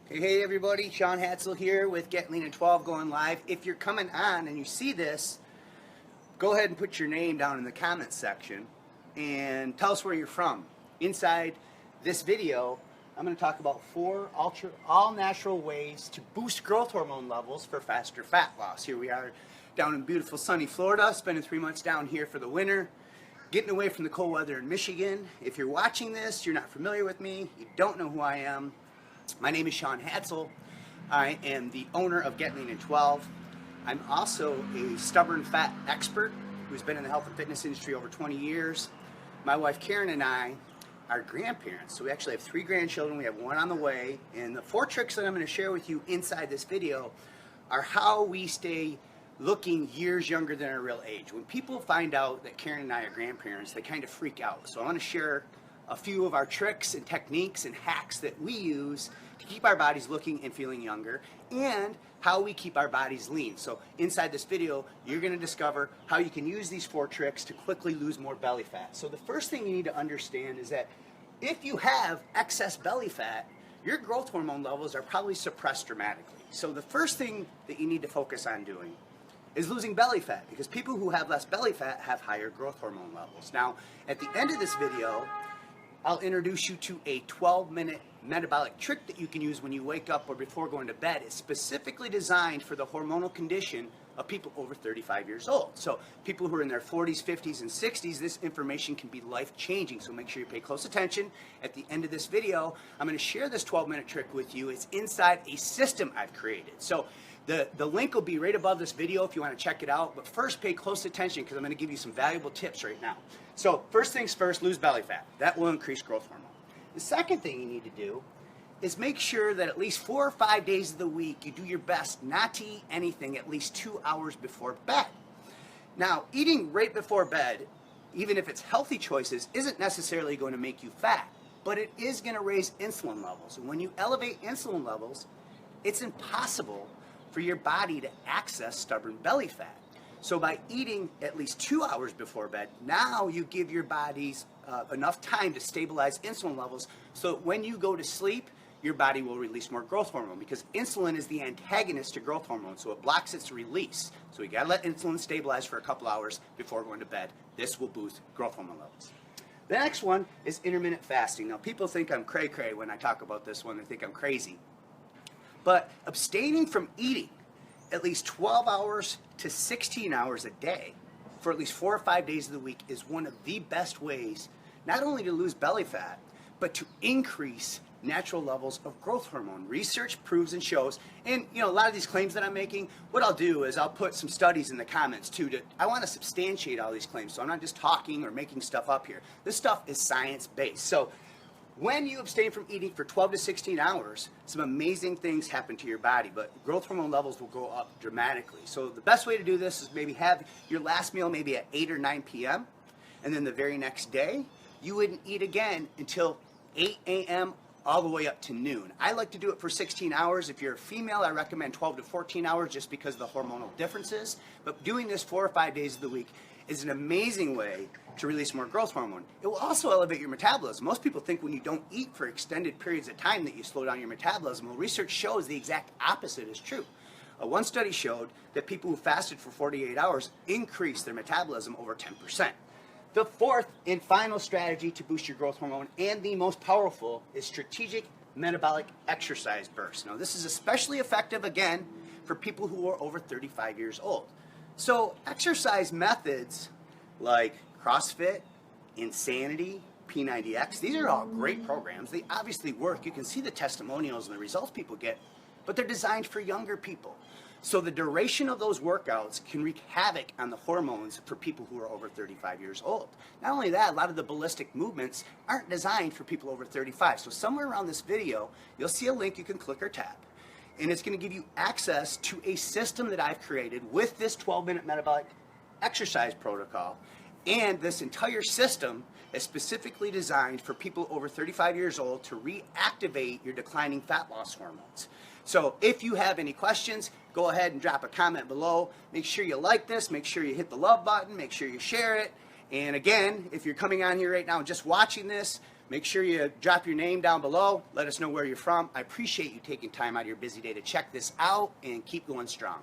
Hey everybody, Shaun Hadsall here with Get Lean in 12 going live. If you're coming on and you see this, go ahead and put your name down in the comments section and tell us where you're from. Inside this video, I'm going to talk about 4 all-natural ways to boost growth hormone levels for faster fat loss. Here we are down in beautiful sunny Florida, spending 3 months down here for the winter, getting away from the cold weather in Michigan. If you're watching this, you're not familiar with me, you don't know who I am. My name is Shaun Hadsall. I am the owner of Get Lean in 12. I'm also a stubborn fat expert who's been in the health and fitness industry over 20 years. My wife Karen and I are grandparents, so we actually have 3 grandchildren. We have 1 on the way, and the 4 tricks that I'm going to share with you inside this video are how we stay looking years younger than our real age. When people find out that Karen and I are grandparents, they kind of freak out. So I want to share a few of our tricks and techniques and hacks that we use to keep our bodies looking and feeling younger, and how we keep our bodies lean. So inside this video, you're going to discover how you can use these 4 tricks to quickly lose more belly fat. So the first thing you need to understand is that if you have excess belly fat, your growth hormone levels are probably suppressed dramatically. So the first thing that you need to focus on doing is losing belly fat, because people who have less belly fat have higher growth hormone levels. Now, at the end of this video, I'll introduce you to a 12-minute metabolic trick that you can use when you wake up or before going to bed. It's specifically designed for the hormonal condition of people over 35 years old. So people who are in their 40s, 50s, and 60s, this information can be life-changing. So make sure you pay close attention. At the end of this video, I'm going to share this 12-minute trick with you. It's inside a system I've created. So the link will be right above this video if you want to check it out. But first, pay close attention, because I'm going to give you some valuable tips right now. So first things first, lose belly fat. That will increase growth hormone. The second thing you need to do is make sure that at least 4 or 5 days of the week you do your best not to eat anything at least 2 hours before bed. Now, eating right before bed, even if it's healthy choices, isn't necessarily going to make you fat, but it is going to raise insulin levels. And when you elevate insulin levels, it's impossible for your body to access stubborn belly fat. So by eating at least 2 hours before bed, now you give your bodies enough time to stabilize insulin levels, so that when you go to sleep, your body will release more growth hormone, because insulin is the antagonist to growth hormone, so it blocks its release. So you gotta let insulin stabilize for a couple hours before going to bed. This will boost growth hormone levels. The next one is intermittent fasting. Now, people think I'm cray-cray when I talk about this one. They think I'm crazy. But abstaining from eating at least 12 hours to 16 hours a day for at least 4 or 5 days of the week is one of the best ways not only to lose belly fat, but to increase natural levels of growth hormone. Research proves and shows, and a lot of these claims that I'm making, what I'll do is I'll put some studies in the comments too. I want to substantiate all these claims, so I'm not just talking or making stuff up here. This stuff is science-based. So when you abstain from eating for 12 to 16 hours, some amazing things happen to your body, but growth hormone levels will go up dramatically. So the best way to do this is maybe have your last meal maybe at 8 or 9 p.m., and then the very next day, you wouldn't eat again until 8 a.m. all the way up to noon. I like to do it for 16 hours. If you're a female, I recommend 12 to 14 hours just because of the hormonal differences. But doing this 4 or 5 days of the week is an amazing way to release more growth hormone. It will also elevate your metabolism. Most people think when you don't eat for extended periods of time that you slow down your metabolism. Well, research shows the exact opposite is true. One study showed that people who fasted for 48 hours increased their metabolism over 10%. The fourth and final strategy to boost your growth hormone, and the most powerful, is strategic metabolic exercise bursts. Now, this is especially effective, again, for people who are over 35 years old. So exercise methods like CrossFit, Insanity, P90X, these are all great programs. They obviously work. You can see the testimonials and the results people get, but they're designed for younger people. So the duration of those workouts can wreak havoc on the hormones for people who are over 35 years old. Not only that, a lot of the ballistic movements aren't designed for people over 35. So somewhere around this video, you'll see a link you can click or tap, and it's going to give you access to a system that I've created with this 12-minute metabolic exercise protocol. And this entire system is specifically designed for people over 35 years old to reactivate your declining fat loss hormones. So if you have any questions, go ahead and drop a comment below. Make sure you like this, make sure you hit the love button, make sure you share it, And again, if you're coming on here right now and just watching this, make sure you drop your name down below. Let us know where you're from. I appreciate you taking time out of your busy day to check this out, and keep going strong.